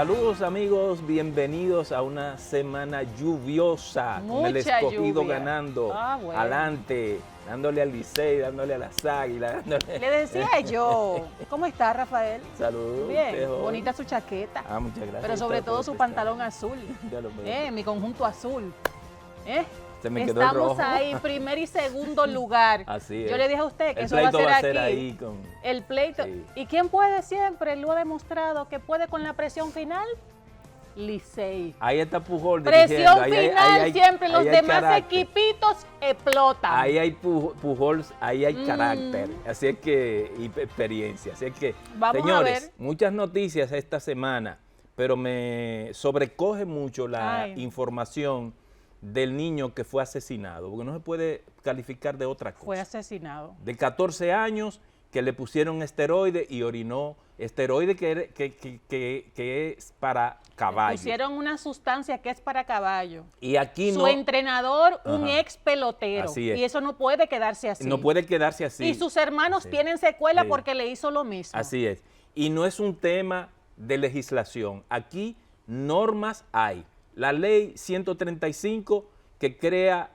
Saludos amigos, bienvenidos a una semana lluviosa, con el Escogido lluvia. Ganando, Bueno. Adelante, dándole al Licey, dándole a las Águilas. Le decía yo, ¿cómo está Rafael? Saludos. Bien, bonita su chaqueta. Muchas gracias. Pero sobre todo su pantalón azul, Ya lo veo. mi conjunto azul. Se me quedó Estamos rojo. ahí, primer y segundo lugar. Así es. Yo le dije a usted que El eso va a pleito ser aquí. ahí con... El pleito. Sí. ¿Y quién puede siempre? Lo ha demostrado que puede con la presión final. Licey. Ahí está Pujol Presión dirigiendo. final siempre, los ahí hay demás carácter. equipitos explotan. Ahí hay Pujol, ahí hay carácter, así es que, y experiencia. Así es que, Vamos señores, a ver. muchas noticias esta semana, pero me sobrecoge mucho la Ay. información del niño que fue asesinado, porque no se puede calificar de otra cosa. Fue asesinado. De 14 años, que le pusieron esteroide y orinó, esteroide que es para caballo. Pusieron una sustancia que es para caballo. Y aquí Su no... entrenador, un Ajá. ex pelotero. Así es. Y eso no puede quedarse así. No puede quedarse así. Y sus hermanos Sí. tienen secuela Sí. porque le hizo lo mismo. Así es. Y no es un tema de legislación. Aquí normas hay. La ley 135 que crea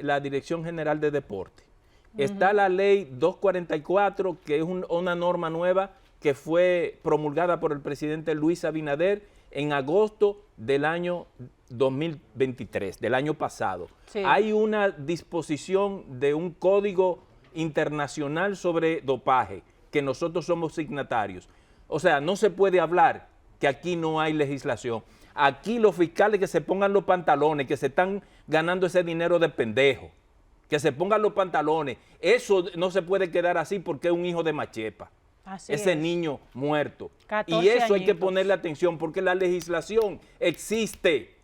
la Dirección General de Deporte. Está la ley 244 que es una norma nueva que fue promulgada por el presidente Luis Abinader en agosto del año 2023, del año pasado. Sí. Hay una disposición de un código internacional sobre dopaje que nosotros somos signatarios. O sea, no se puede hablar que aquí no hay legislación. Aquí los fiscales que se pongan los pantalones, que se están ganando ese dinero de pendejo, que se pongan los pantalones. Eso no se puede quedar así porque es un hijo de Machepa. Así Ese es. niño muerto. 14 Y eso hay que añitos. ponerle atención porque la legislación existe.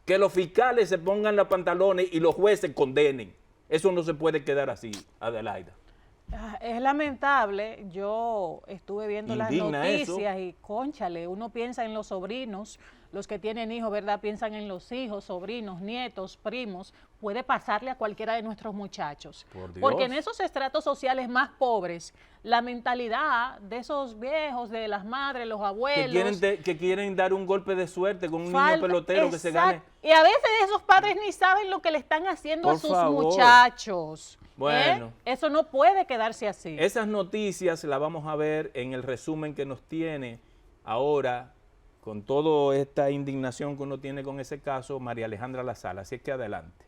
Que los fiscales se pongan los pantalones y los jueces condenen. Eso no se puede quedar así, Adelaida. Es lamentable, yo estuve viendo Indigna las noticias eso. y cónchale, uno piensa en los sobrinos, los que tienen hijos, ¿verdad? Piensan en los hijos, sobrinos, nietos, primos, puede pasarle a cualquiera de nuestros muchachos. Por Dios. Porque en esos estratos sociales más pobres, la mentalidad de esos viejos, de las madres, los abuelos... Que quieren dar un golpe de suerte con un niño falta- pelotero que se gane. exacto. Y a veces esos padres ni saben lo que le están haciendo Por a sus favor. muchachos. Bueno. Eso no puede quedarse así. Esas noticias las vamos a ver en el resumen que nos tiene ahora, con toda esta indignación que uno tiene con ese caso, María Alejandra Lazala. Así es que adelante.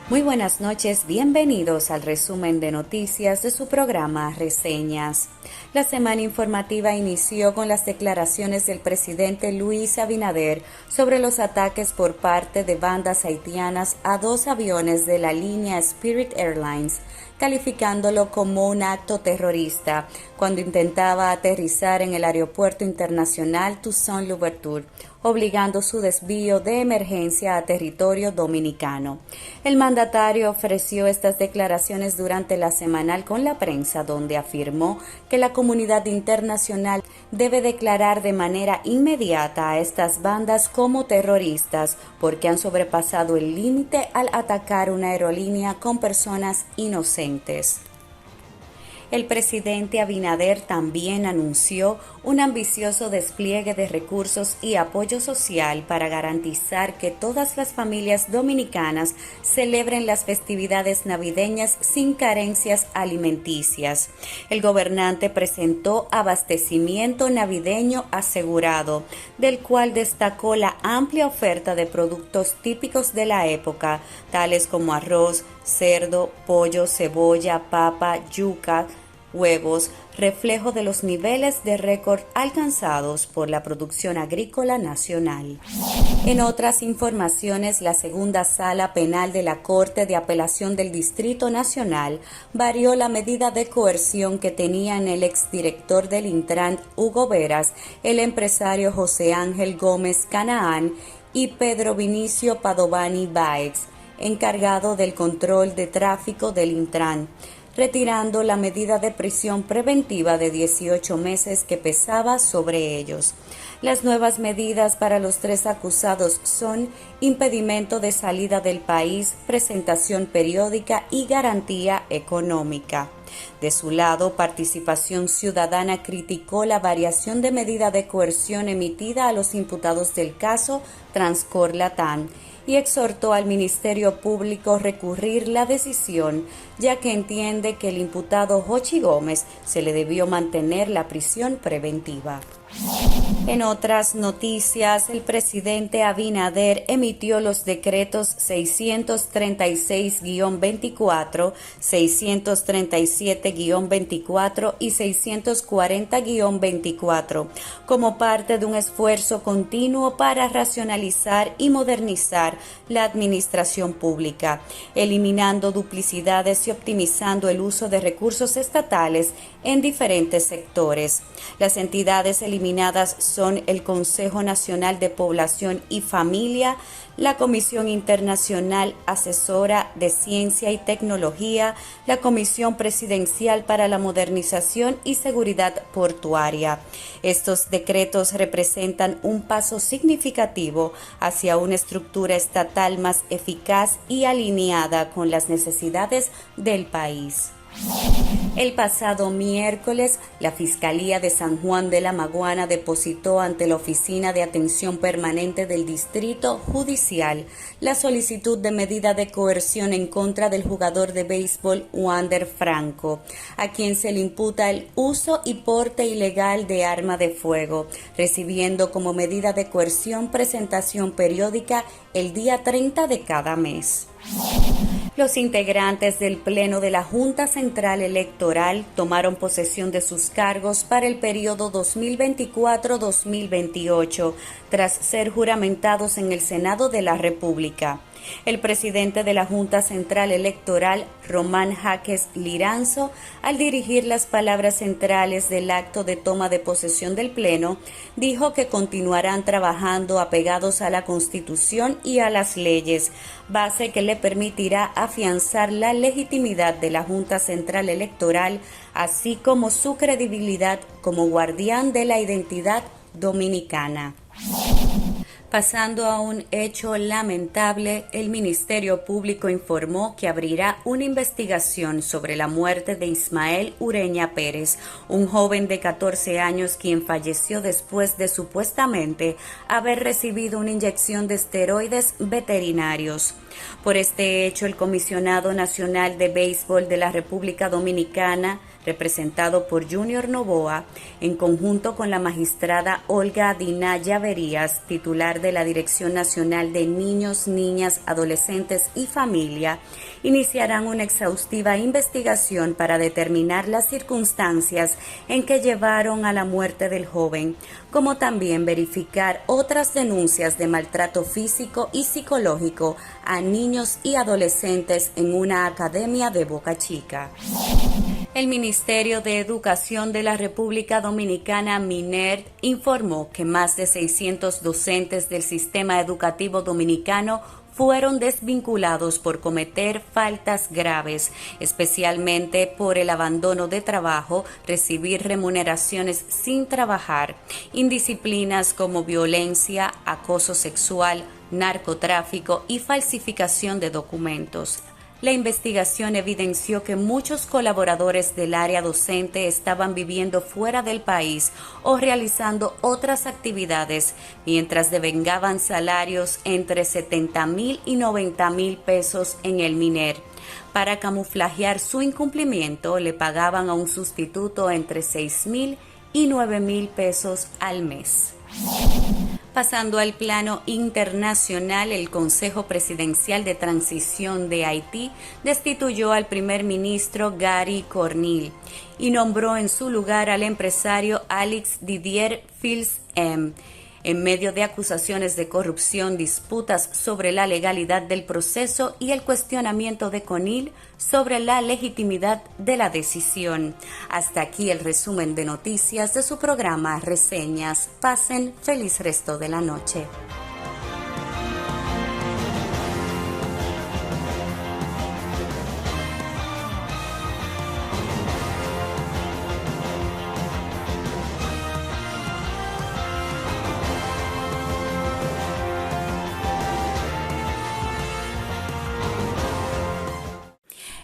Muy buenas noches, bienvenidos al resumen de noticias de su programa Reseñas. La semana informativa inició con las declaraciones del presidente Luis Abinader sobre los ataques por parte de bandas haitianas a 2 aviones de la línea Spirit Airlines, calificándolo como un acto terrorista cuando intentaba aterrizar en el aeropuerto internacional Toussaint Louverture, obligando su desvío de emergencia a territorio dominicano. El mandatario ofreció estas declaraciones durante la semanal con la prensa, donde afirmó que la comunidad internacional debe declarar de manera inmediata a estas bandas como terroristas porque han sobrepasado el límite al atacar una aerolínea con personas inocentes. El presidente Abinader también anunció un ambicioso despliegue de recursos y apoyo social para garantizar que todas las familias dominicanas celebren las festividades navideñas sin carencias alimenticias. El gobernante presentó abastecimiento navideño asegurado, del cual destacó la amplia oferta de productos típicos de la época, tales como arroz, cerdo, pollo, cebolla, papa, yuca, huevos, reflejo de los niveles de récord alcanzados por la producción agrícola nacional. En otras informaciones, la segunda sala penal de la Corte de Apelación del Distrito Nacional varió la medida de coerción que tenían el exdirector del Intran, Hugo Veras, el empresario José Ángel Gómez Canaán y Pedro Vinicio Padovani Baez, encargado del control de tráfico del Intran. retirando la medida de prisión preventiva de 18 meses que pesaba sobre ellos. Las nuevas medidas para los 3 acusados son impedimento de salida del país, presentación periódica y garantía económica. De su lado, Participación Ciudadana criticó la variación de medida de coerción emitida a los imputados del caso Transcorp Latam y exhortó al Ministerio Público recurrir la decisión, ya que entiende que el imputado Jochi Gómez se le debió mantener la prisión preventiva. En otras noticias, el presidente Abinader emitió los decretos 636-24, 637-24 y 640-24 como parte de un esfuerzo continuo para racionalizar y modernizar la administración pública, eliminando duplicidades y optimizando el uso de recursos estatales en diferentes sectores. Las entidades eliminadas son el Consejo Nacional de Población y Familia, la Comisión Internacional Asesora de Ciencia y Tecnología, la Comisión Presidencial para la Modernización y Seguridad Portuaria. Estos decretos representan un paso significativo hacia una estructura estatal más eficaz y alineada con las necesidades del país. El pasado miércoles, la Fiscalía de San Juan de la Maguana depositó ante la Oficina de Atención Permanente del Distrito Judicial la solicitud de medida de coerción en contra del jugador de béisbol Wander Franco, a quien se le imputa el uso y porte ilegal de arma de fuego, recibiendo como medida de coerción presentación periódica el día 30 de cada mes. Los integrantes del Pleno de la Junta Central Electoral tomaron posesión de sus cargos para el periodo 2024-2028, tras ser juramentados en el Senado de la República. El presidente de la Junta Central Electoral, Román Jaques Liranzo, al dirigir las palabras centrales del acto de toma de posesión del Pleno, dijo que continuarán trabajando apegados a la Constitución y a las leyes, base que le permitirá afianzar la legitimidad de la Junta Central Electoral, así como su credibilidad como guardián de la identidad dominicana. Pasando a un hecho lamentable, el Ministerio Público informó que abrirá una investigación sobre la muerte de Ismael Ureña Pérez, un joven de 14 años quien falleció después de supuestamente haber recibido una inyección de esteroides veterinarios. Por este hecho, el Comisionado Nacional de Béisbol de la República Dominicana, representado por Junior Novoa, en conjunto con la magistrada Olga Dinaya Verías, titular de la Dirección Nacional de Niños, Niñas, Adolescentes y Familia, iniciarán una exhaustiva investigación para determinar las circunstancias en que llevaron a la muerte del joven, como también verificar otras denuncias de maltrato físico y psicológico a niños y adolescentes en una academia de Boca Chica. El Ministerio de Educación de la República Dominicana, MINER, informó que más de 600 docentes del sistema educativo dominicano fueron desvinculados por cometer faltas graves, especialmente por el abandono de trabajo, recibir remuneraciones sin trabajar, indisciplinas como violencia, acoso sexual, narcotráfico y falsificación de documentos. La investigación evidenció que muchos colaboradores del área docente estaban viviendo fuera del país o realizando otras actividades, mientras devengaban salarios entre 70,000 y 90,000 pesos en el MINER. Para camuflajear su incumplimiento, le pagaban a un sustituto entre 6,000 y 9,000 pesos al mes. Pasando al plano internacional, el Consejo Presidencial de Transición de Haití destituyó al primer ministro Gary Cornil y nombró en su lugar al empresario Alex Didier Fils-M. En medio de acusaciones de corrupción, disputas sobre la legalidad del proceso y el cuestionamiento de Cornil sobre la legitimidad de la decisión. Hasta aquí el resumen de noticias de su programa Reseñas. Pasen feliz resto de la noche.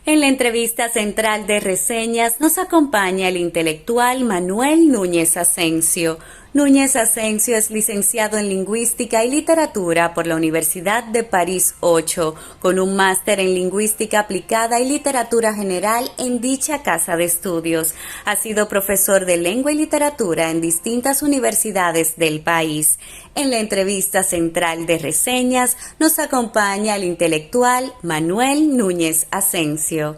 En la entrevista central de Reseñas nos acompaña el intelectual Manuel Núñez Asensio. Núñez Asensio es licenciado en Lingüística y Literatura por la Universidad de París 8, con un máster en Lingüística Aplicada y Literatura General en dicha casa de estudios. Ha sido profesor de Lengua y Literatura en distintas universidades del país. En la entrevista central de Reseñas nos acompaña el intelectual Manuel Núñez Asensio.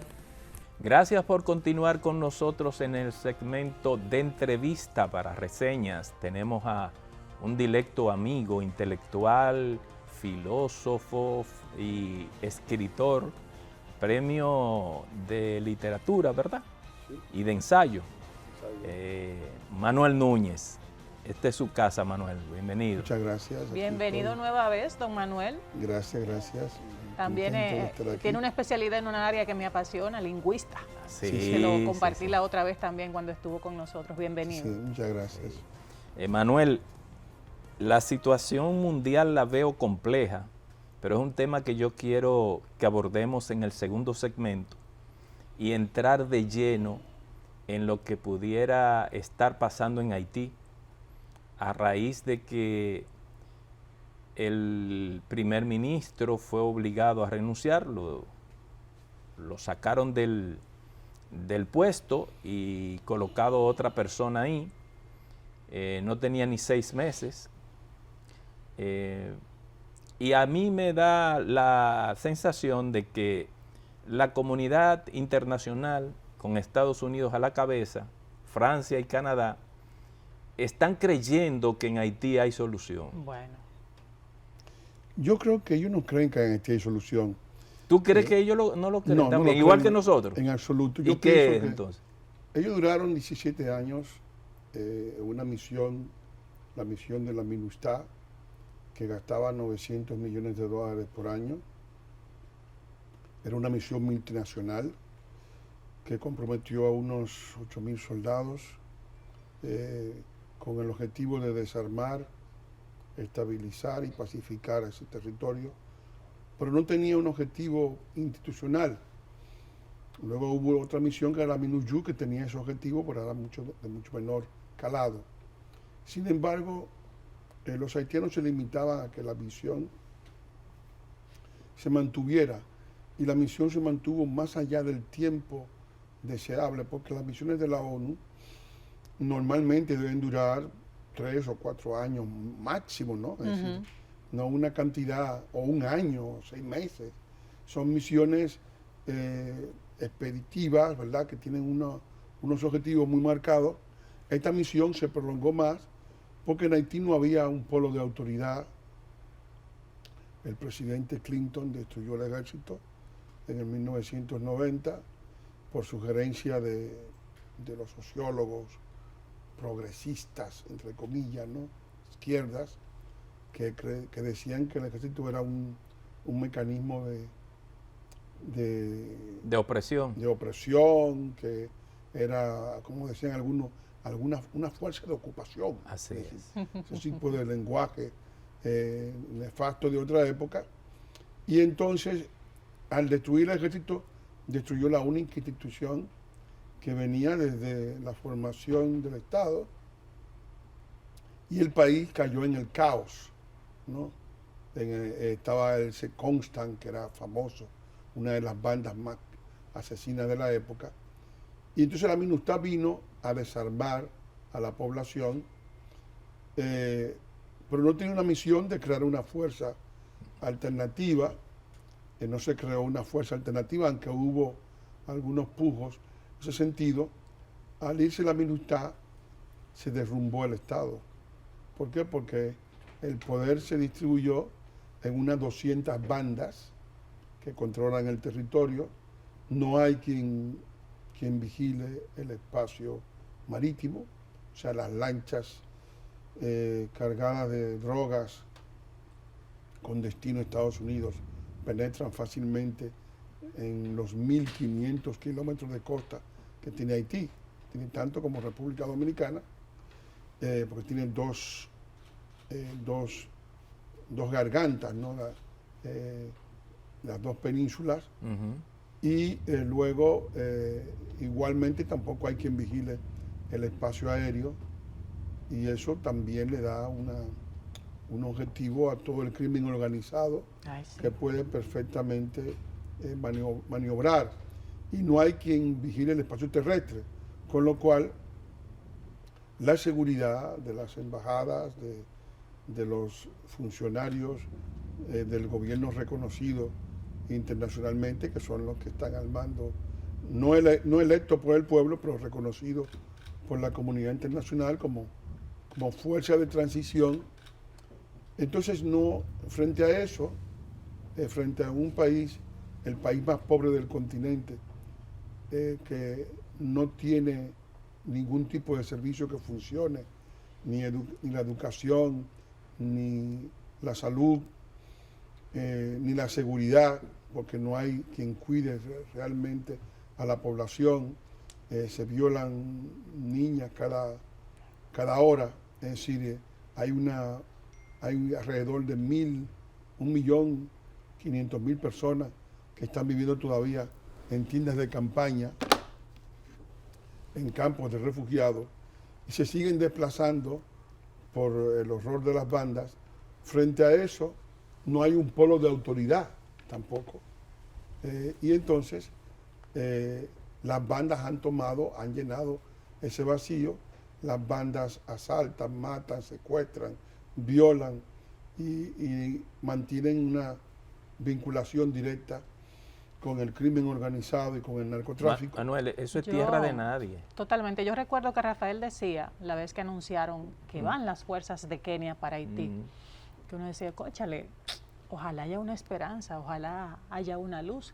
Gracias por continuar con nosotros en el segmento de entrevista para Reseñas. Tenemos a un directo amigo, intelectual, filósofo y escritor, premio de literatura, ¿verdad? Sí. Y de ensayo. Manuel Núñez. Esta es su casa, Manuel. Bienvenido. Muchas gracias. Bienvenido nueva vez, don Manuel. Gracias, gracias. También tiene una especialidad en una área que me apasiona, lingüista. Sí, Se lo compartí la otra vez también cuando estuvo con nosotros. Bienvenido. Sí, muchas gracias. Manuel, la situación mundial la veo compleja, pero es un tema que yo quiero que abordemos en el segundo segmento y entrar de lleno en lo que pudiera estar pasando en Haití a raíz de que el primer ministro fue obligado a renunciar, lo sacaron del puesto y colocado otra persona ahí. No tenía ni 6 meses. Y a mí me da la sensación de que la comunidad internacional, con Estados Unidos a la cabeza, Francia y Canadá, están creyendo que en Haití hay solución. Bueno. Yo creo que ellos no creen que en Haití hay solución. ¿Tú crees que ellos no lo creen No, también? no Igual creen que nosotros. En absoluto. ¿Y qué es entonces? Ellos duraron 17 años una misión, la misión de la MINUSTAH, que gastaba $900 millones por año. Era una misión multinacional que comprometió a unos 8.000 soldados con el objetivo de desarmar, estabilizar y pacificar ese territorio, pero no tenía un objetivo institucional. Luego hubo otra misión que era la MINUSTAH, que tenía ese objetivo, pero era de mucho menor calado. Sin embargo, los haitianos se limitaban a que la misión se mantuviera, y la misión se mantuvo más allá del tiempo deseable, porque las misiones de la ONU normalmente deben durar 3 o 4 años máximo, ¿no? Es decir, no una cantidad, o un año, o 6 meses. Son misiones expeditivas, ¿verdad?, que tienen unos objetivos muy marcados. Esta misión se prolongó más porque en Haití no había un polo de autoridad. El presidente Clinton destruyó el ejército en el 1990 por sugerencia de los sociólogos progresistas, entre comillas, ¿no?, izquierdas, que decían que el ejército era un mecanismo de opresión. De opresión, que era, como decían algunos, una fuerza de ocupación. Así es. Ese tipo de lenguaje nefasto de otra época. Y entonces, al destruir el ejército, destruyó la única institución que venía desde la formación del Estado, y el país cayó en el caos, ¿no? Estaba el Constant, que era famoso, una de las bandas más asesinas de la época, y entonces la MINUSTAH vino a desarmar a la población, pero no tenía una misión de crear una fuerza alternativa. No se creó una fuerza alternativa, aunque hubo algunos pujos en ese sentido. Al irse la MINUSTAH, se derrumbó el Estado. ¿Por qué? Porque el poder se distribuyó en unas 200 bandas que controlan el territorio. No hay quien vigile el espacio marítimo, o sea, las lanchas cargadas de drogas con destino a Estados Unidos penetran fácilmente en los 1.500 kilómetros de costa que tiene Haití. Tiene tanto como República Dominicana, porque tiene dos gargantas, ¿no? Las dos penínsulas, Y luego, igualmente, tampoco hay quien vigile el espacio aéreo, y eso también le da un objetivo a todo el crimen organizado, Ay, sí. que puede perfectamente maniobrar, y no hay quien vigile el espacio terrestre, con lo cual la seguridad de las embajadas, de los funcionarios del gobierno reconocido internacionalmente, que son los que están al mando, no electos por el pueblo, pero reconocidos por la comunidad internacional como fuerza de transición. Entonces, no, frente a eso, frente a un país, el país más pobre del continente, que no tiene ningún tipo de servicio que funcione, ni la educación, ni la salud, ni la seguridad, porque no hay quien cuide realmente a la población, se violan niñas cada hora, es decir, hay alrededor de 1.500.000 personas que están viviendo todavía en tiendas de campaña, en campos de refugiados, y se siguen desplazando por el horror de las bandas. Frente a eso, no hay un polo de autoridad tampoco. Y entonces, las bandas han llenado ese vacío. Las bandas asaltan, matan, secuestran, violan y mantienen una vinculación directa con el crimen organizado y con el narcotráfico. Manuel, eso es tierra de nadie. Totalmente. Yo recuerdo que Rafael decía, la vez que anunciaron que van las fuerzas de Kenia para Haití, que uno decía, cóchale, ojalá haya una esperanza, ojalá haya una luz.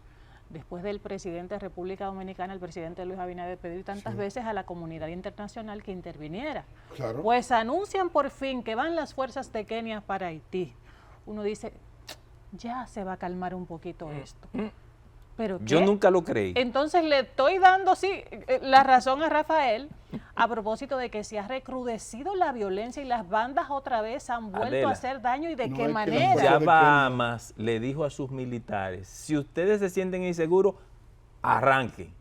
Después del presidente de República Dominicana, el presidente Luis Abinader, pedir tantas veces a la comunidad internacional que interviniera. Claro. Pues anuncian por fin que van las fuerzas de Kenia para Haití. Uno dice, ya se va a calmar un poquito esto. ¿Pero yo qué? nunca lo creí. Entonces le estoy dando, la razón a Rafael a propósito de que se ha recrudecido la violencia y las bandas otra vez han vuelto Adela, a hacer daño y de no qué hay que manera. Ya Bahamas le dijo a sus militares, si ustedes se sienten inseguros, arranquen.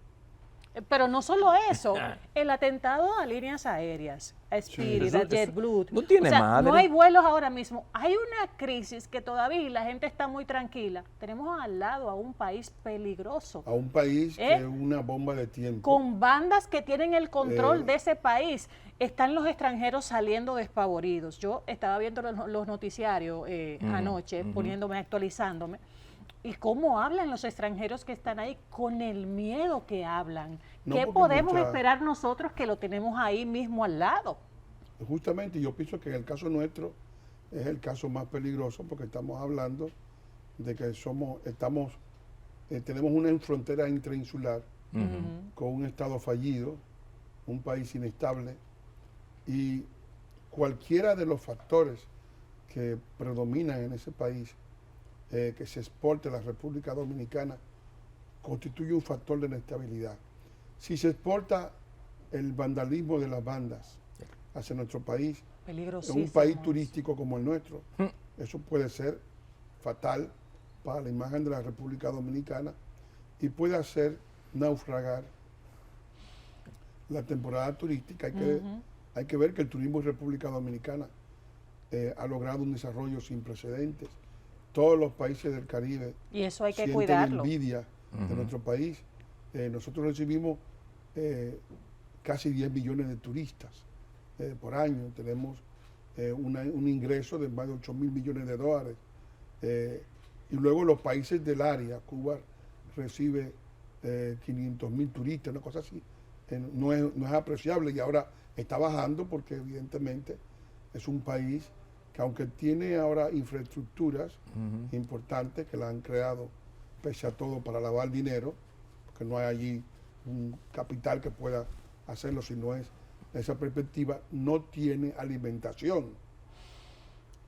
Pero no solo eso, el atentado a líneas aéreas, a Spirit, a JetBlue, no tiene madre. no hay vuelos ahora mismo. Hay una crisis que todavía y la gente está muy tranquila. Tenemos al lado a un país peligroso. A un país que es una bomba de tiempo. Con bandas que tienen el control de ese país. Están los extranjeros saliendo despavoridos. Yo estaba viendo los noticiarios anoche, poniéndome, actualizándome. ¿Y cómo hablan los extranjeros que están ahí con el miedo que hablan? No, ¿Qué porque podemos esperar nosotros que lo tenemos ahí mismo al lado? Justamente, yo pienso que en el caso nuestro es el caso más peligroso, porque estamos hablando de que tenemos una frontera intrainsular con un estado fallido, un país inestable, y cualquiera de los factores que predominan en ese país, que se exporte a la República Dominicana, constituye un factor de inestabilidad. Si se exporta el vandalismo de las bandas hacia nuestro país, en un país turístico como el nuestro, eso puede ser fatal para la imagen de la República Dominicana y puede hacer naufragar la temporada turística. Hay que ver que el turismo en República Dominicana ha logrado un desarrollo sin precedentes. Todos los países del Caribe y eso hay que sienten cuidarlo. envidia de nuestro país. Nosotros recibimos casi 10 millones de turistas por año. Tenemos un ingreso de más de 8.000 millones de dólares. Y luego los países del área, Cuba recibe 500.000 turistas, una cosa así. No es apreciable, y ahora está bajando porque evidentemente es un país que, aunque tiene ahora infraestructuras importantes que la han creado pese a todo para lavar dinero, porque no hay allí un capital que pueda hacerlo si no es esa perspectiva, no tiene alimentación.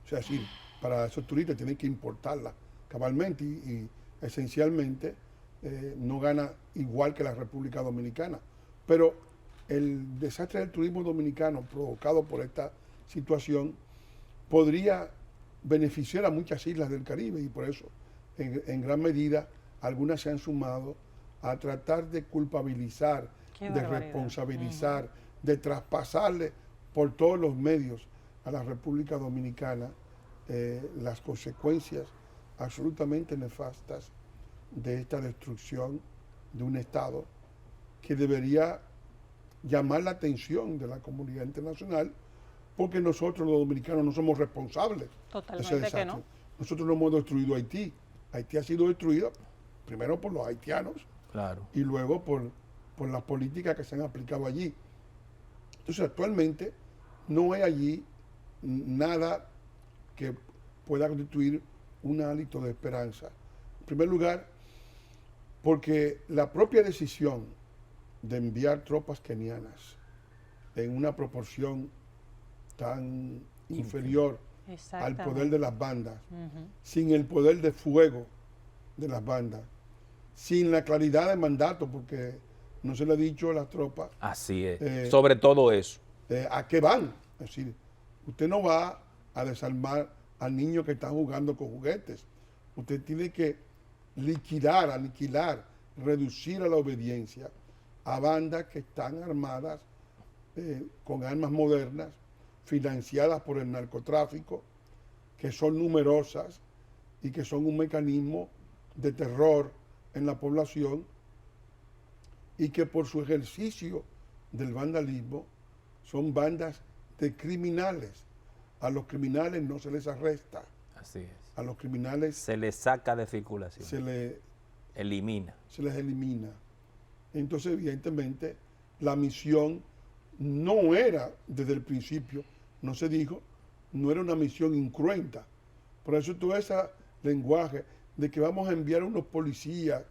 O sea, es decir, para esos turistas tienen que importarla cabalmente y esencialmente no gana igual que la República Dominicana. Pero el desastre del turismo dominicano provocado por esta situación podría beneficiar a muchas islas del Caribe, y por eso en gran medida algunas se han sumado a tratar de culpabilizar, Qué de barbaridad. responsabilizar, de traspasarle por todos los medios a la República Dominicana las consecuencias absolutamente nefastas de esta destrucción de un Estado que debería llamar la atención de la comunidad internacional, porque nosotros los dominicanos no somos responsables de ese Totalmente desastre. que no. Nosotros no hemos destruido Haití. Haití ha sido destruida primero por los haitianos Claro. y luego por las políticas que se han aplicado allí. Entonces, actualmente no hay allí nada que pueda constituir un hálito de esperanza. En primer lugar, porque la propia decisión de enviar tropas kenianas en una proporción tan inferior al Exactamente. poder de las bandas, Ujú. sin el poder de fuego de las bandas, sin la claridad de mandato, porque no se le ha dicho a las tropas Así es. Eh, Sobre todo eso. a qué van. Es decir, usted no va a desarmar a niños que están jugando con juguetes. Usted tiene que liquidar, aniquilar, reducir a la obediencia a bandas que están armadas con armas modernas, financiadas por el narcotráfico, que son numerosas y que son un mecanismo de terror en la población y que por su ejercicio del vandalismo son bandas de criminales. A los criminales no se les arresta, Así es. a los criminales Se le saca de circulación. se Elimina. les elimina. Entonces, evidentemente, la misión no era desde el principio, no se dijo, no era una misión incruenta. Por eso todo ese lenguaje de que vamos a enviar unos policías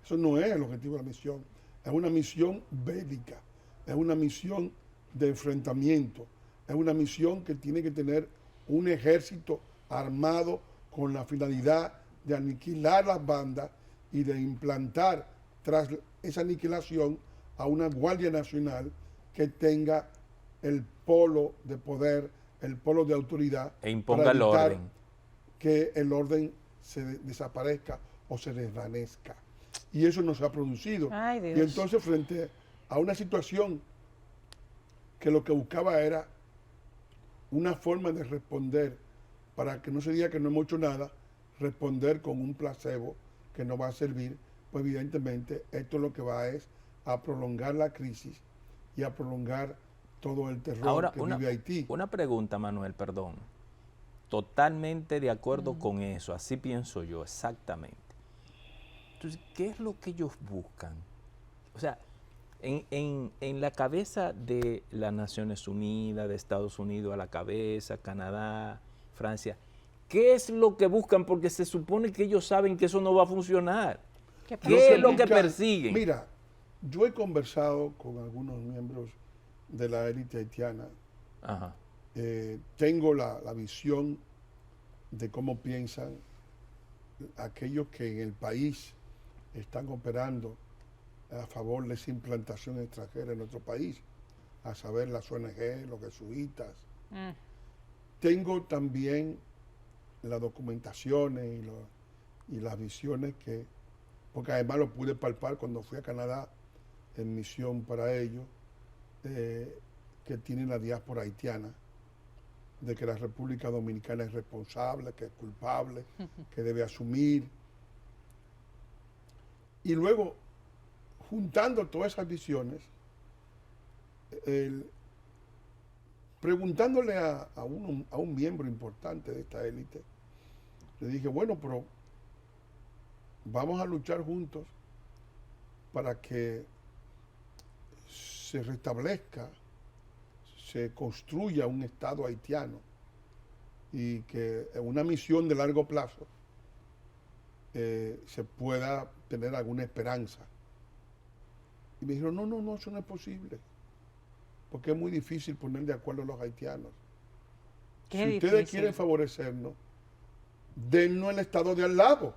eso no es el objetivo de la misión. Es una misión bélica, es una misión de enfrentamiento, es una misión que tiene que tener un ejército armado con la finalidad de aniquilar las bandas y de implantar tras esa aniquilación a una Guardia Nacional que tenga el polo de poder, el polo de autoridad E imponga para el evitar orden. que el orden se desaparezca o se desvanezca. Y eso no se ha producido. Ay, Dios. Y entonces, frente a una situación que lo que buscaba era una forma de responder, para que no se diga que no hemos hecho nada, responder con un placebo que no va a servir, pues evidentemente esto lo que va es a prolongar la crisis y a prolongar todo el terror Ahora, que vive Haití. una pregunta, Manuel, perdón. Totalmente de acuerdo con eso, así pienso yo, exactamente. Entonces, ¿qué es lo que ellos buscan? O sea, en la cabeza de las Naciones Unidas, de Estados Unidos a la cabeza, Canadá, Francia, ¿qué es lo que buscan? Porque se supone que ellos saben que eso no va a funcionar. ¿Qué es lo que persiguen? Mira, yo he conversado con algunos miembros de la élite haitiana. Ajá. Tengo la visión de cómo piensan aquellos que en el país están operando a favor de esa implantación extranjera en nuestro país, a saber las ONG, los jesuitas. Tengo también las documentaciones y las visiones porque además lo pude palpar cuando fui a Canadá en misión para ellos, que tienen la diáspora haitiana, de que la República Dominicana es responsable, que es culpable, que debe asumir. Y luego, juntando todas esas visiones, preguntándole a un miembro importante de esta élite, le dije, bueno, pero vamos a luchar juntos para que se restablezca, se construya un Estado haitiano y que en una misión de largo plazo se pueda tener alguna esperanza. Y me dijeron, no, eso no es posible, porque es muy difícil poner de acuerdo a los haitianos. Qué Si difícil. ustedes quieren favorecernos, dennos el Estado de al lado.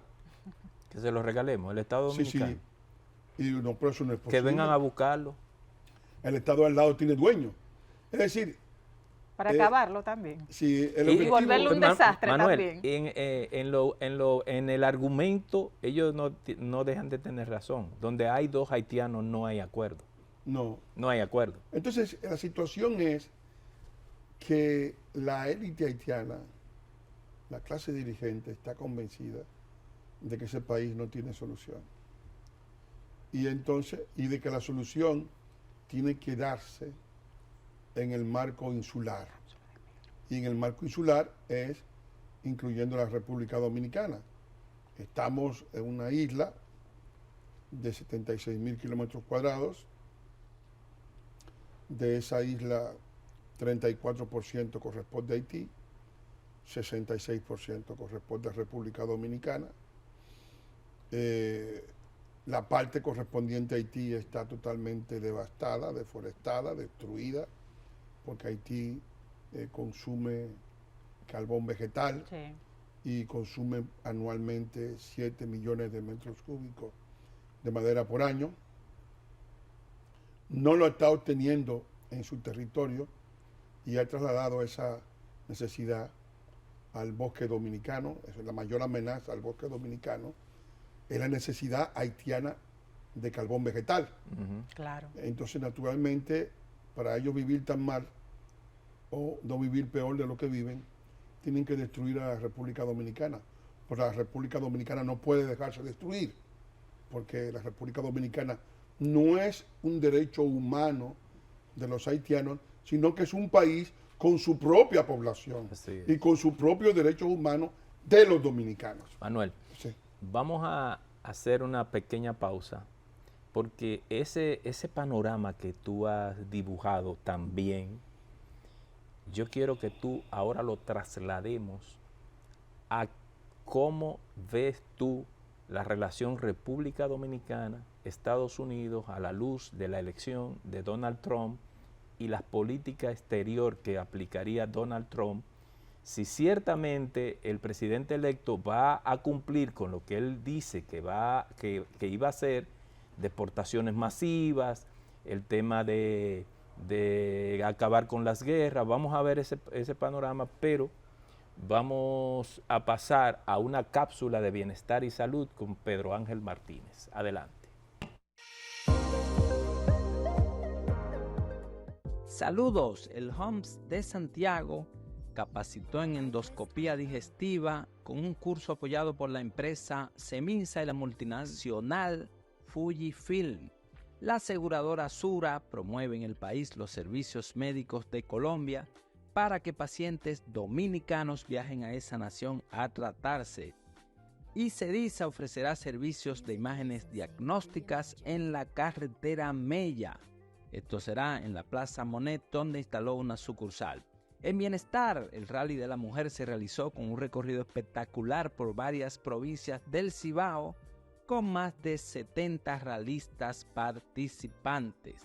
Que se lo regalemos, el Estado Sí, Dominicano. sí. Y no, pero eso no es Que posible. vengan a buscarlo. El Estado de al lado tiene dueño. Es decir, Para acabarlo también. Sí, el Y objetivo- volverlo un desastre Manuel, también. en el argumento, ellos no dejan de tener razón. Donde hay dos haitianos no hay acuerdo. No. No hay acuerdo. Entonces, la situación es que la élite haitiana, la clase dirigente, está convencida de que ese país no tiene solución. Y entonces, y de que la solución tiene que darse en el marco insular. Y en el marco insular es incluyendo la República Dominicana. Estamos en una isla de 76.000 kilómetros cuadrados. De esa isla, 34% corresponde a Haití, 66% corresponde a República Dominicana. La parte correspondiente a Haití está totalmente devastada, deforestada, destruida, porque Haití consume carbón vegetal Sí. y consume anualmente 7 millones de metros cúbicos de madera por año. No lo está obteniendo en su territorio y ha trasladado esa necesidad al bosque dominicano. Esa es la mayor amenaza al bosque dominicano, es la necesidad haitiana de carbón vegetal. Claro. Entonces, naturalmente, para ellos vivir tan mal o no vivir peor de lo que viven, tienen que destruir a la República Dominicana. Porque la República Dominicana no puede dejarse destruir, porque la República Dominicana no es un derecho humano de los haitianos, sino que es un país con su propia población Así es. y con sus propios derechos humanos de los dominicanos. Manuel, Sí. vamos a hacer una pequeña pausa, porque ese panorama que tú has dibujado también, yo quiero que tú ahora lo traslademos a cómo ves tú la relación República Dominicana, Estados Unidos, a la luz de la elección de Donald Trump y las políticas exterior que aplicaría Donald Trump, si ciertamente el presidente electo va a cumplir con lo que él dice que iba a hacer, deportaciones masivas, el tema de acabar con las guerras. Vamos a ver ese panorama, pero vamos a pasar a una cápsula de bienestar y salud con Pedro Ángel Martínez. Adelante. Saludos, el HOMS de Santiago capacitó en endoscopía digestiva con un curso apoyado por la empresa Seminsa y la multinacional Fujifilm. La aseguradora Sura promueve en el país los servicios médicos de Colombia para que pacientes dominicanos viajen a esa nación a tratarse. Y Cedisa ofrecerá servicios de imágenes diagnósticas en la carretera Mella. Esto será en la Plaza Monet, donde instaló una sucursal. En Bienestar, el Rally de la Mujer se realizó con un recorrido espectacular por varias provincias del Cibao, con más de 70 ralistas participantes.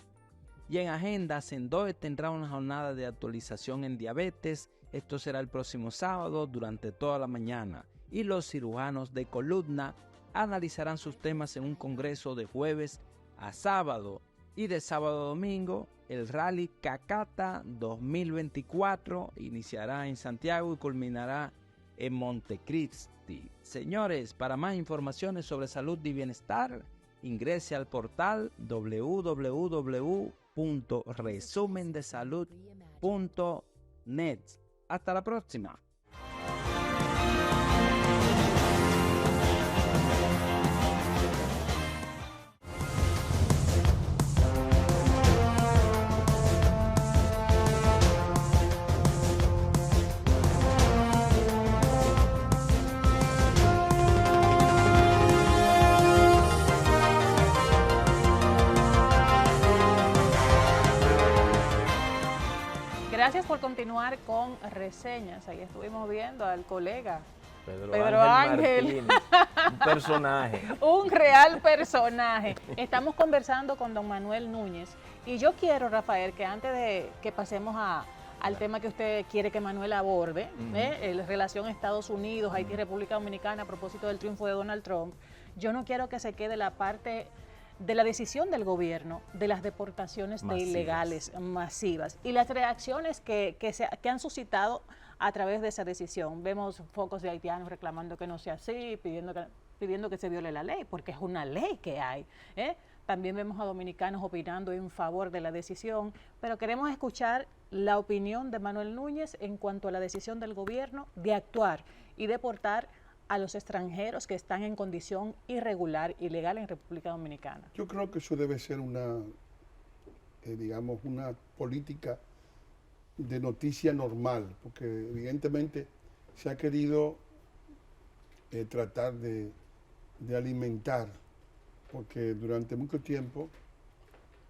Y en Agenda, Sendoe tendrá una jornada de actualización en diabetes. Esto será el próximo sábado durante toda la mañana. Y los cirujanos de columna analizarán sus temas en un congreso de jueves a sábado. Y de sábado a domingo, el Rally Cacata 2024 iniciará en Santiago y culminará en Montecristi. Señores, para más informaciones sobre salud y bienestar, ingrese al portal www.resumendesalud.net. Hasta la próxima. Gracias por continuar con reseñas. Ahí estuvimos viendo al colega Pedro Pedro Ángel. Martínez, un personaje. Un real personaje. Estamos conversando con don Manuel Núñez y yo quiero, Rafael, que antes de que pasemos al tema que usted quiere que Manuel aborde, la relación Estados Unidos, Haití, República Dominicana, a propósito del triunfo de Donald Trump, yo no quiero que se quede la parte de la decisión del gobierno de las deportaciones de ilegales masivas y las reacciones que han suscitado a través de esa decisión. Vemos focos de haitianos reclamando que no sea así, pidiendo que se viole la ley, porque es una ley que hay, ¿eh? También vemos a dominicanos opinando en favor de la decisión, pero queremos escuchar la opinión de Manuel Núñez en cuanto a la decisión del gobierno de actuar y deportar a los extranjeros que están en condición irregular, ilegal en República Dominicana. Yo creo que eso debe ser una, digamos, una política de noticia normal, porque evidentemente se ha querido tratar de alimentar, porque durante mucho tiempo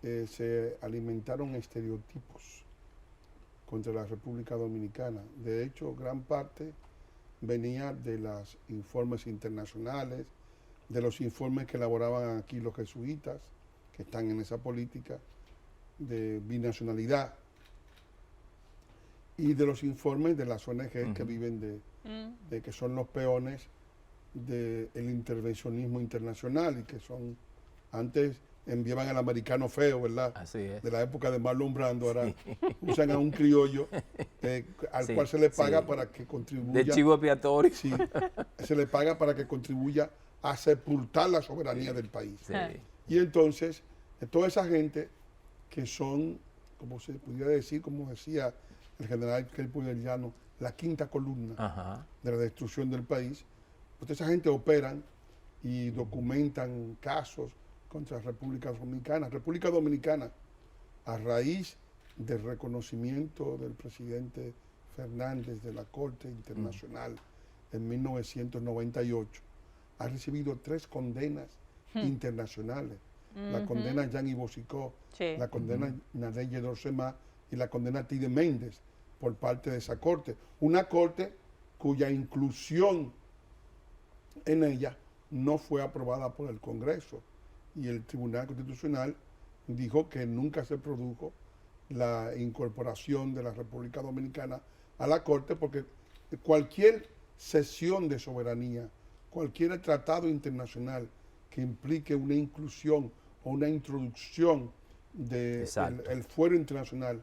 se alimentaron estereotipos contra la República Dominicana. De hecho, gran parte venía de los informes internacionales, de los informes que elaboraban aquí los jesuitas, que están en esa política de binacionalidad, y de los informes de las ONG que viven de que son los peones del intervencionismo internacional y que son, antes enviaban al americano feo, ¿verdad? Así es. De la época de Marlon Brando, ahora usan a un criollo al cual se le paga para que contribuya. De chivo expiatorio. Sí, se le paga para que contribuya a sepultar la soberanía del país. Sí. Y entonces, toda esa gente que son, como se pudiera decir, como decía el general Kelpo del Llano, la quinta columna de la destrucción del país, pues esa gente operan y documentan casos contra República Dominicana. República Dominicana, a raíz del reconocimiento del presidente Fernández de la Corte Internacional en 1998, ha recibido 3 condenas internacionales. La condena Jean Bosicó, la condena Nadeye Dorsema y la condena Tide Méndez por parte de esa corte. Una corte cuya inclusión en ella no fue aprobada por el Congreso. Y el Tribunal Constitucional dijo que nunca se produjo la incorporación de la República Dominicana a la Corte, porque cualquier cesión de soberanía, cualquier tratado internacional que implique una inclusión o una introducción del fuero internacional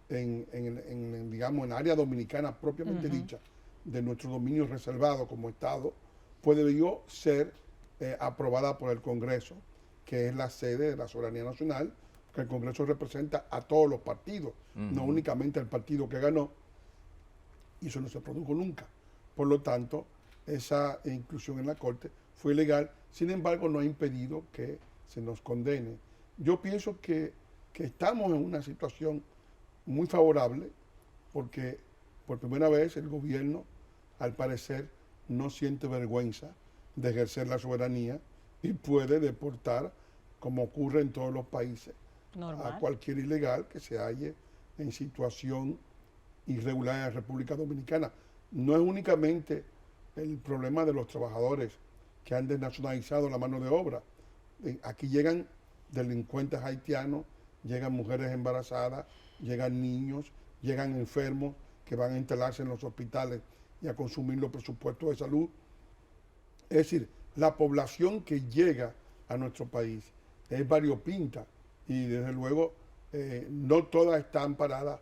digamos, en área dominicana propiamente dicha, de nuestro dominio reservado como Estado, pues debió ser aprobada por el Congreso, que es la sede de la soberanía nacional, porque el Congreso representa a todos los partidos, no únicamente al partido que ganó, y eso no se produjo nunca. Por lo tanto, esa inclusión en la Corte fue ilegal, sin embargo, no ha impedido que se nos condene. Yo pienso que estamos en una situación muy favorable, porque por primera vez el gobierno, al parecer, no siente vergüenza de ejercer la soberanía y puede deportar, como ocurre en todos los países, a cualquier ilegal que se halle en situación irregular en la República Dominicana. No es únicamente el problema de los trabajadores que han desnacionalizado la mano de obra. Aquí llegan delincuentes haitianos, llegan mujeres embarazadas, llegan niños, llegan enfermos que van a instalarse en los hospitales y a consumir los presupuestos de salud. Es decir, la población que llega a nuestro país es variopinta y desde luego no todas están paradas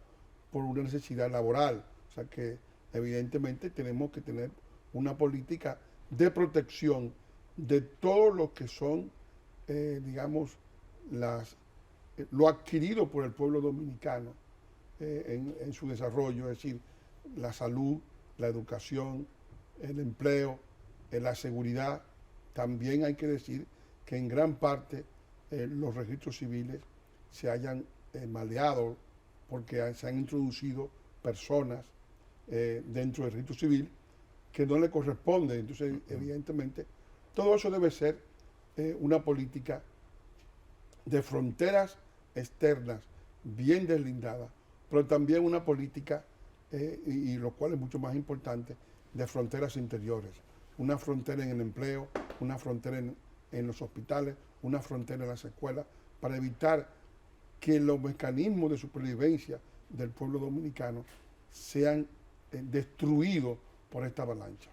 por una necesidad laboral. O sea que evidentemente tenemos que tener una política de protección de todo lo que son, digamos, lo adquirido por el pueblo dominicano en su desarrollo, es decir, la salud, la educación, el empleo, la seguridad. También hay que decir que en gran parte los registros civiles se hayan maleado porque se han introducido personas dentro del registro civil que no le corresponden. Entonces, evidentemente, todo eso debe ser una política de fronteras externas bien deslindadas, pero también una política, y lo cual es mucho más importante, de fronteras interiores. Una frontera en el empleo, una frontera en los hospitales, una frontera en las escuelas, para evitar que los mecanismos de supervivencia del pueblo dominicano sean destruidos por esta avalancha.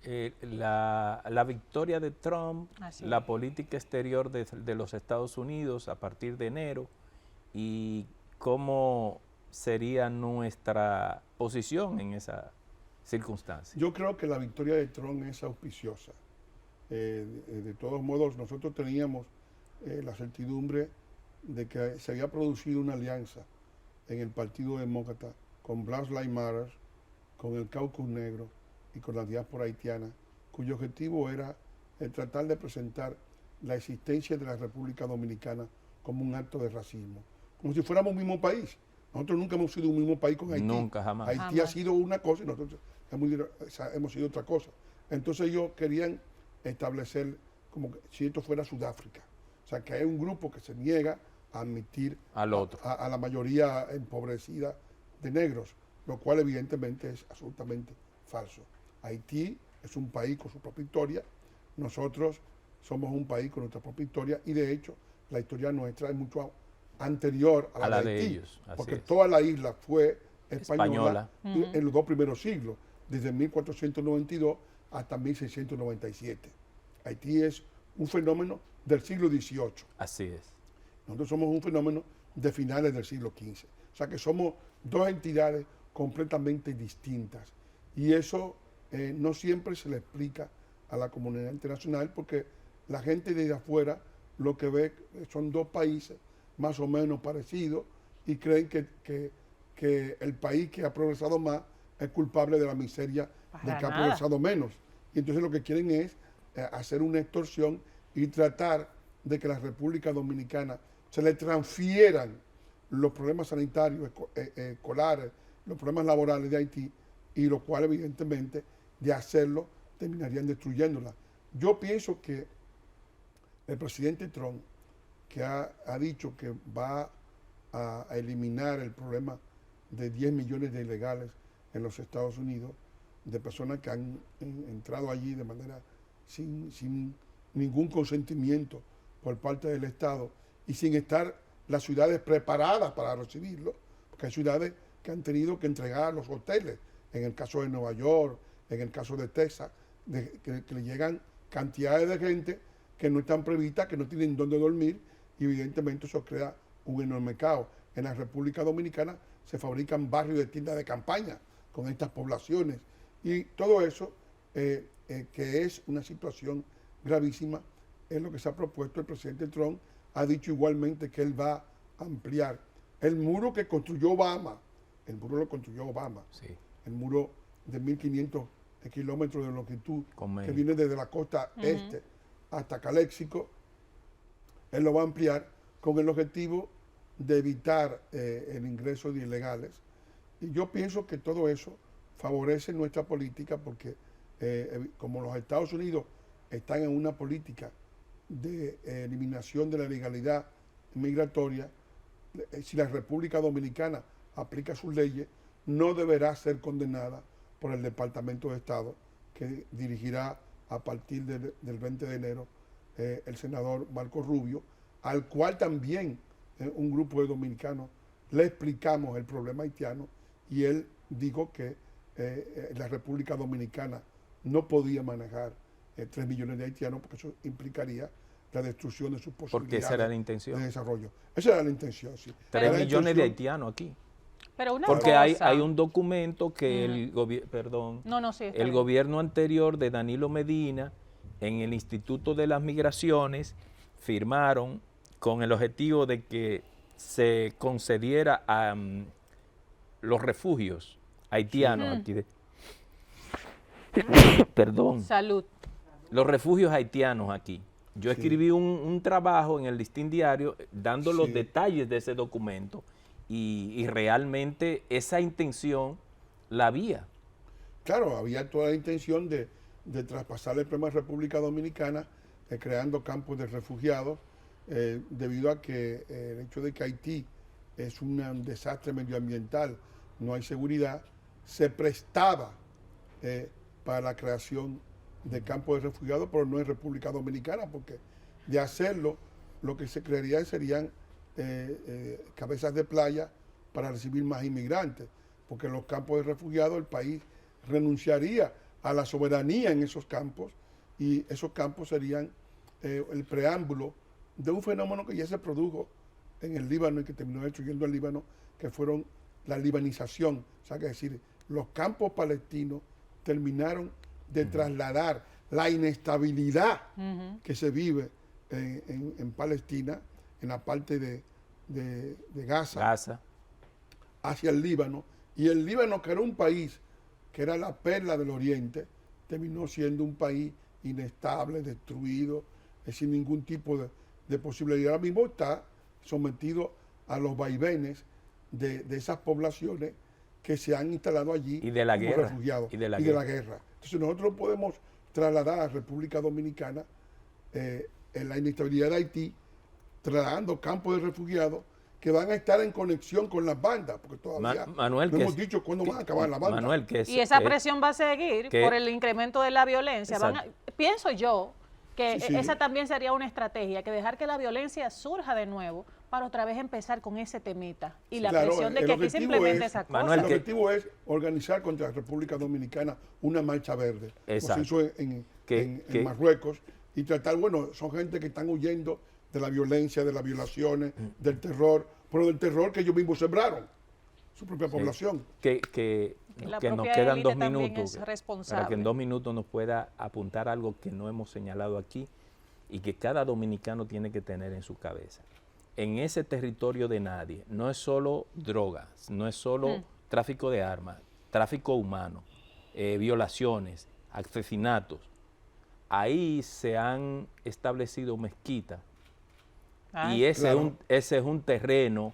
la victoria de Trump, Así la es. política exterior de los Estados Unidos a partir de enero y cómo sería nuestra posición en esa circunstancia. Yo creo que la victoria de Trump es auspiciosa. De todos modos, nosotros teníamos la certidumbre de que se había producido una alianza en el Partido Demócrata con Black Lives Matter, con el Caucus Negro y con la diáspora haitiana, cuyo objetivo era tratar de presentar la existencia de la República Dominicana como un acto de racismo, como si fuéramos un mismo país. Nosotros nunca hemos sido un mismo país con Haití. Nunca, jamás. Haití Jamás. ha sido una cosa y nosotros hemos sido otra cosa. Entonces ellos querían establecer como que si esto fuera Sudáfrica. O sea, que hay un grupo que se niega a admitir Al otro. a la mayoría empobrecida de negros, lo cual evidentemente es absolutamente falso. Haití es un país con su propia historia, nosotros somos un país con nuestra propia historia y de hecho la historia nuestra es mucho anterior a la de de Haití, ellos, así porque es. toda la isla fue española, Española. en los dos primeros siglos, desde 1492 hasta 1697. Haití es un fenómeno del siglo XVIII. Así es. Nosotros somos un fenómeno de finales del siglo XV. O sea que somos dos entidades completamente distintas. Y eso no siempre se le explica a la comunidad internacional porque la gente desde afuera lo que ve son dos países más o menos parecidos y creen que el país que ha progresado más es culpable de la miseria Para del que ha nada. progresado menos. Y entonces lo que quieren es hacer una extorsión y tratar de que la República Dominicana se le transfieran los problemas sanitarios, escolares, los problemas laborales de Haití, y lo cual evidentemente de hacerlo terminarían destruyéndola. Yo pienso que el presidente Trump, que ha dicho que va a eliminar el problema de 10 millones de ilegales en los Estados Unidos, de personas que han entrado allí de manera sin ningún consentimiento por parte del Estado y sin estar las ciudades preparadas para recibirlo, porque hay ciudades que han tenido que entregar los hoteles, en el caso de Nueva York, en el caso de Texas, que le llegan cantidades de gente que no están previstas, que no tienen dónde dormir, y evidentemente eso crea un enorme caos. En la República Dominicana se fabrican barrios de tiendas de campaña con estas poblaciones, y todo eso, que es una situación gravísima, es lo que se ha propuesto. El presidente Trump ha dicho igualmente que él va a ampliar el muro que construyó Obama. El muro lo construyó Obama. Sí. El muro de 1.500 kilómetros de longitud Con que México. viene desde la costa este hasta Caléxico. Él lo va a ampliar con el objetivo de evitar el ingreso de ilegales. Y yo pienso que todo eso favorece nuestra política porque como los Estados Unidos están en una política de eliminación de la ilegalidad migratoria, si la República Dominicana aplica sus leyes, no deberá ser condenada por el Departamento de Estado que dirigirá a partir del 20 de enero el senador Marco Rubio, al cual también un grupo de dominicanos le explicamos el problema haitiano y él dijo que la República Dominicana no podía manejar 3 millones de haitianos porque eso implicaría la destrucción de sus posibilidades Porque esa era la intención. de desarrollo. Esa era la intención, sí. 3 Era la millones de intención. haitianos aquí. Pero una Porque cosa, hay un documento que el gobierno, No, no, sí, está el bien. gobierno anterior de Danilo Medina en el Instituto de las Migraciones firmaron con el objetivo de que se concediera a los refugios haitianos aquí perdón, Salud. los refugios haitianos aquí. Yo Sí. escribí un trabajo en el Listín Diario dando los Sí. detalles de ese documento y realmente esa intención la había. Claro, había toda la intención de traspasar el problema de República Dominicana, creando campos de refugiados, debido a que el hecho de que Haití es un desastre medioambiental, no hay seguridad, se prestaba para la creación de campos de refugiados, pero no en República Dominicana, porque de hacerlo, lo que se crearía serían cabezas de playa para recibir más inmigrantes, porque en los campos de refugiados el país renunciaría a la soberanía en esos campos, y esos campos serían el preámbulo de un fenómeno que ya se produjo en el Líbano y que terminó destruyendo el Líbano, que fueron la libanización. O sea, que decir, los campos palestinos terminaron de trasladar la inestabilidad que se vive en Palestina, en la parte de Gaza, hacia el Líbano. Y el Líbano, que era un país que era la perla del Oriente, terminó siendo un país inestable, destruido, sin ningún tipo de posibilidad. Ahora mismo está sometido a los vaivenes de esas poblaciones que se han instalado allí y de la como guerra, refugiados y de la guerra. Entonces nosotros podemos trasladar a República Dominicana en la inestabilidad de Haití, trasladando campos de refugiados que van a estar en conexión con las bandas, porque todavía Manuel, no hemos dicho cuándo van a acabar las bandas. Manuel, y esa presión va a seguir por el incremento de la violencia. Pienso yo que esa también sería una estrategia, que dejar que la violencia surja de nuevo para otra vez empezar con ese temita y la presión de que aquí se implemente esa cosa. Manuel, el objetivo es organizar contra la República Dominicana una marcha verde, como se hizo en Marruecos, y tratar, bueno, son gente que están huyendo de la violencia, de las violaciones, del terror, pero del terror que ellos mismos sembraron, su propia población. Que nos quedan 2 minutos, para que en 2 minutos nos pueda apuntar algo que no hemos señalado aquí y que cada dominicano tiene que tener en su cabeza. En ese territorio de nadie no es solo drogas, no es solo tráfico de armas, tráfico humano, violaciones, asesinatos. Ahí se han establecido mezquitas y ese es un terreno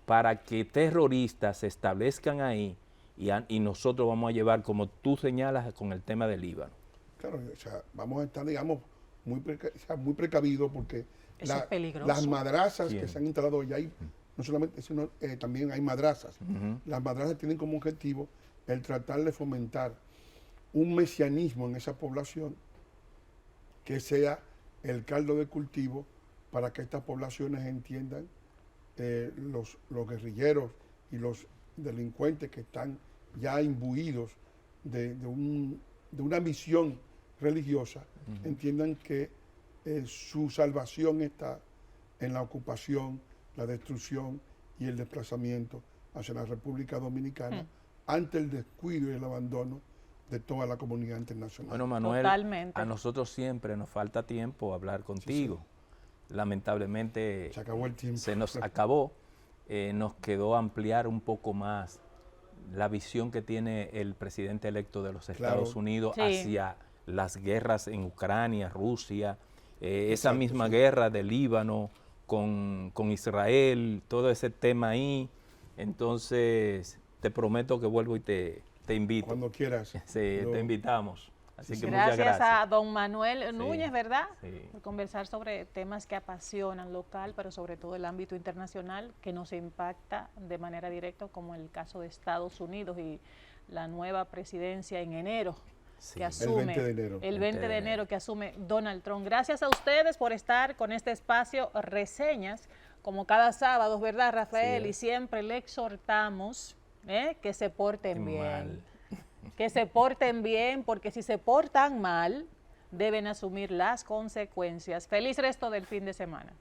para que terroristas se establezcan ahí y nosotros vamos a llevar, como tú señalas, con el tema del Líbano. Claro, o sea, vamos a estar, digamos, muy precavidos porque eso es peligroso. Las madrazas que se han instalado ya hay, no solamente, sino también hay madrazas. Las madrazas tienen como objetivo el tratar de fomentar un mesianismo en esa población que sea el caldo de cultivo para que estas poblaciones entiendan los guerrilleros y los delincuentes que están ya imbuidos de una misión religiosa, entiendan que su salvación está en la ocupación, la destrucción y el desplazamiento hacia la República Dominicana ante el descuido y el abandono de toda la comunidad internacional. Bueno, Manuel, totalmente. A nosotros siempre nos falta tiempo hablar contigo. Sí. Lamentablemente se acabó el tiempo. Se nos acabó. Nos quedó ampliar un poco más la visión que tiene el presidente electo de los Estados Unidos hacia las guerras en Ucrania, Rusia, esa misma guerra del Líbano con Israel, todo ese tema ahí. Entonces, te prometo que vuelvo y te invito. Cuando quieras. Sí, te invitamos. Así que gracias, muchas gracias a don Manuel Núñez, ¿verdad? Sí. Por conversar sobre temas que apasionan local, pero sobre todo el ámbito internacional que nos impacta de manera directa, como el caso de Estados Unidos y la nueva presidencia en enero. Sí. Que asume, el 20 de enero que asume Donald Trump. Gracias a ustedes por estar con este espacio Reseñas, como cada sábado, ¿verdad, Rafael? Sí. Y siempre le exhortamos que se porten bien. Que se porten bien, porque si se portan mal, deben asumir las consecuencias. Feliz resto del fin de semana.